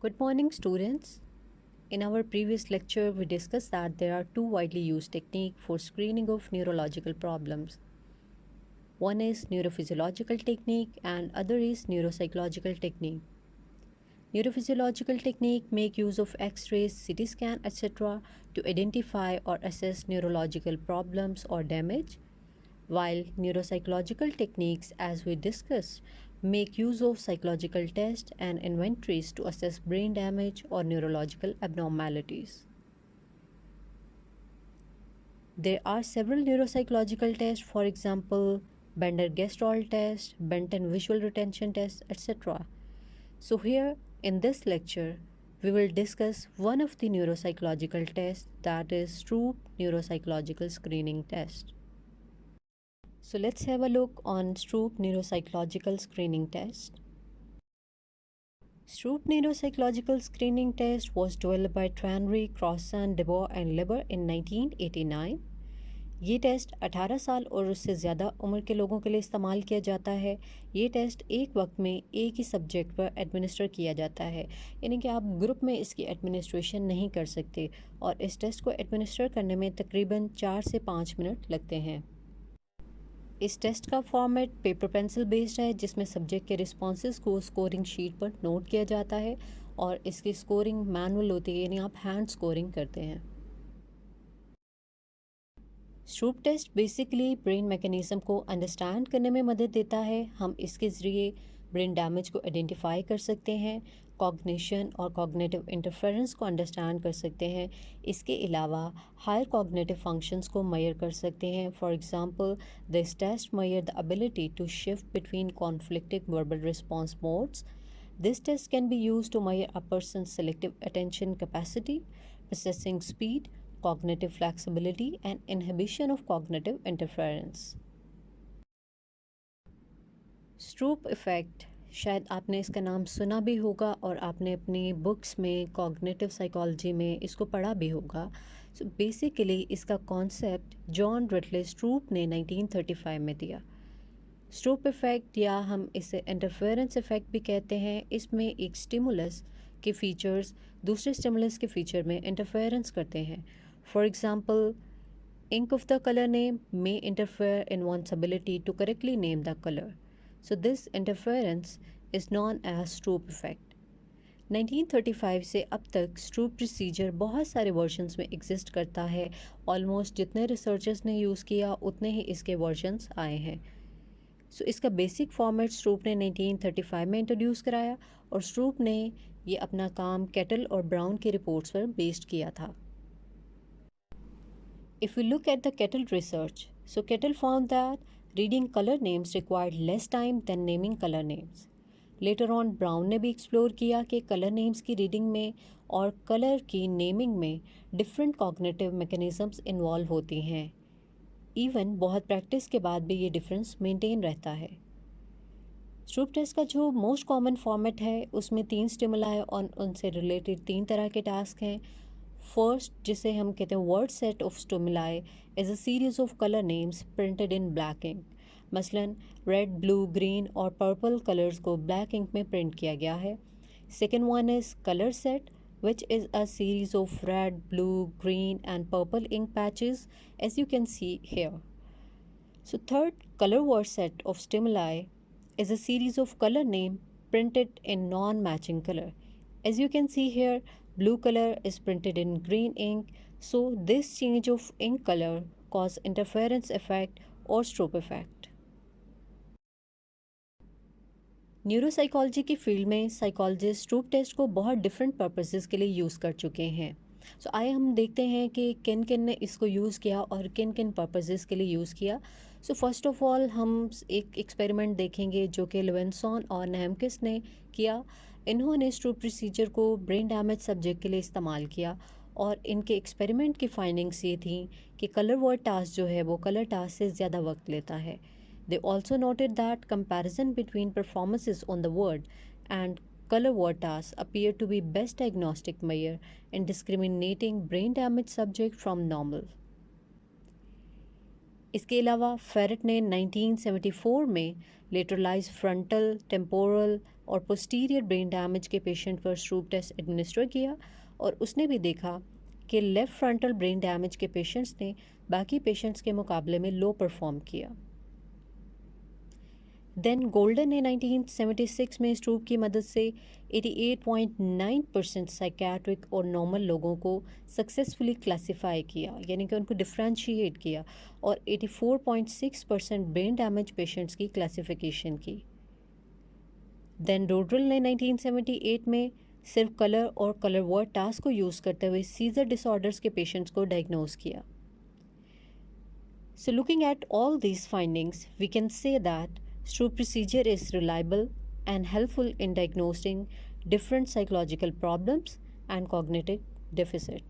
Good morning, students. In our previous lecture, we discussed that there are two widely used techniques for screening of neurological problems. One is neurophysiological technique and other is neuropsychological technique. Neurophysiological technique make use of X-rays, CT scan, etc. to identify or assess neurological problems or damage, while neuropsychological techniques, as we discussed, make use of psychological tests and inventories to assess brain damage or neurological abnormalities. There are several neuropsychological tests, for example, Bender-Gestalt test, Benton visual retention test, etc. So here in this lecture, we will discuss one of the neuropsychological tests, that is Stroop neuropsychological screening test. So let's have a look on Stroop neuropsychological screening test. Stroop neuropsychological screening test was developed by Tranry, Crossan, DeBoer and Lieber in 1989. ये test 18 साल और उससे ज़्यादा उम्र के लोगों के लिए इस्तेमाल किया जाता है। ये टेस्ट एक वक्त में एक ही सब्जेक्ट पर एडमिनिस्टर किया जाता है, यानी कि आप ग्रुप में इसकी एडमिनिस्ट्रेशन नहीं कर सकते और इस टेस्ट को एडमिनिस्टर करने में तकरीबन 4 से 5 मिनट लगते हैं। इस टेस्ट का फॉर्मेट पेपर पेंसिल बेस्ड है, जिसमें सब्जेक्ट के रिस्पॉन्सेज को स्कोरिंग शीट पर नोट किया जाता है और इसकी स्कोरिंग मैनुअल होती है, यानी आप हैंड स्कोरिंग करते हैं। Stroop test basically brain mechanism को अंडरस्टैंड करने में मदद देता है। हम इसके ज़रिए ब्रेन डैमेज को आइडेंटिफाई कर सकते हैं, कॉग्निशन और कॉग्निटिव इंटरफेरेंस को अंडरस्टैंड कर सकते हैं। इसके अलावा हायर कॉग्निटिव फंक्शंस को मेजर कर सकते हैं। For example, this test measure the ability to shift between conflicting verbal response modes. This test can be used to measure a person's selective attention capacity, processing speed, cognitive flexibility, and inhibition of cognitive interference. स्ट्रूप effect, शायद आपने इसका नाम सुना भी होगा और आपने अपनी बुक्स में कॉग्निटिव साइकोलॉजी में इसको पढ़ा भी होगा। सो बेसिकली इसका कॉन्सेप्ट जॉन रिटले स्ट्रूप ने 1935 में दिया। स्ट्रूप इफ़ेक्ट या हम इसे इंटरफेरेंस इफ़ेक्ट भी कहते हैं। इसमें एक स्टिमुलस के फीचर्स दूसरे स्टिमुलस के फीचर में इंटरफेरेंस करते हैं। For example, ink of the color name may interfere in one's ability to correctly name the color. So this interference is known as Stroop effect. 1935 से अब तक स्ट्रूप प्रोसीजर बहुत सारे वर्जन्स में एग्जिस्ट करता है। ऑलमोस्ट जितने रिसर्चर्स ने यूज़ किया उतने ही इसके वर्जन्स आए हैं। सो इसका बेसिक फॉर्मेट स्ट्रूप ने 1935 में इंट्रोड्यूस कराया और स्ट्रूप ने ये अपना काम केटल और ब्राउन की रिपोर्ट्स पर बेस्ड किया था। If we look at the Kettle research, so Kettle found that reading color names required less time than naming color names. Later on, Brown ने भी एक्सप्लोर किया कि कलर नेम्स की रीडिंग में और कलर की नेमिंग में डिफरेंट कॉग्निटिव मैकेनिज़म्स इन्वॉल्व होती हैं। इवन बहुत प्रैक्टिस के बाद भी ये डिफरेंस मेंटेन रहता है। स्ट्रूप टेस्ट का जो मोस्ट कॉमन फॉर्मेट है उसमें 3 स्टिमुलाई और उनसे रिलेटेड 3 तरह के टास्क हैं। फर्स्ट, जिसे हम कहते हैं word set of stimuli, is a series of colour names printed in black ink. मसलन रेड, ब्लू, ग्रीन और पर्पल कलर्स को ब्लैक इंक में प्रिंट किया गया है। Second one is colour set, which is a series of red, blue, green and purple ink patches, as you can see here. So third, color word set of stimuli is a series of color name printed in non-matching color. As you can see here, blue color is printed in green ink, so this change of ink color cause interference effect or strobe effect. Neuropsychology की field में psychologist Stroop test को बहुत different purposes के लिए use कर चुके हैं। सो आइए हम देखते हैं कि किन किन ने इसको यूज़ किया और किन किन पर्पसेस के लिए यूज़ किया। सो फर्स्ट ऑफ ऑल हम एक एक्सपेरिमेंट देखेंगे जो कि लेवेंसॉन और नेमकिस ने किया। इन्होंने स्ट्रूप प्रोसीजर को ब्रेन डैमेज सब्जेक्ट के लिए इस्तेमाल किया और इनके एक्सपेरिमेंट की फाइंडिंग्स ये थी कि कलर वर्ड टास्क जो है वो कलर टास्क से ज़्यादा वक्त लेता है। They also noted that comparison between performances on the word and color word tasks appeared to be best diagnostic measure in discriminating brain damaged subject from normal. इसके अलावा फेरेट ने 1974 में लेटरलाइज फ्रंटल टेम्पोरल और पोस्टीरियर ब्रेन डैमेज के patient पर Stroop test administer किया और उसने भी देखा कि लेफ़्ट फ्रंटल ब्रेन डैमेज के पेशेंट्स ने बाकी पेशेंट्स के मुकाबले में लो परफॉर्म किया। देन गोल्डन ने 1976 में स्ट्रूप की मदद से 88.9% साइकेट्रिक और नॉर्मल लोगों को सक्सेसफुली क्लासिफाई किया, यानी कि उनको डिफ्रेंशिएट किया, और 84.6% ब्रेन डैमेज पेशेंट्स की क्लासिफिकेशन की। देन रोड्रल ने 1978 में सिर्फ कलर और कलर वर्ड टास्क को यूज़ करते हुए सीजर डिसऑर्डर्स के पेशेंट्स को डायग्नोज किया। So looking at all these findings, we can say that Stroop procedure is reliable and helpful in diagnosing different psychological problems and cognitive deficit.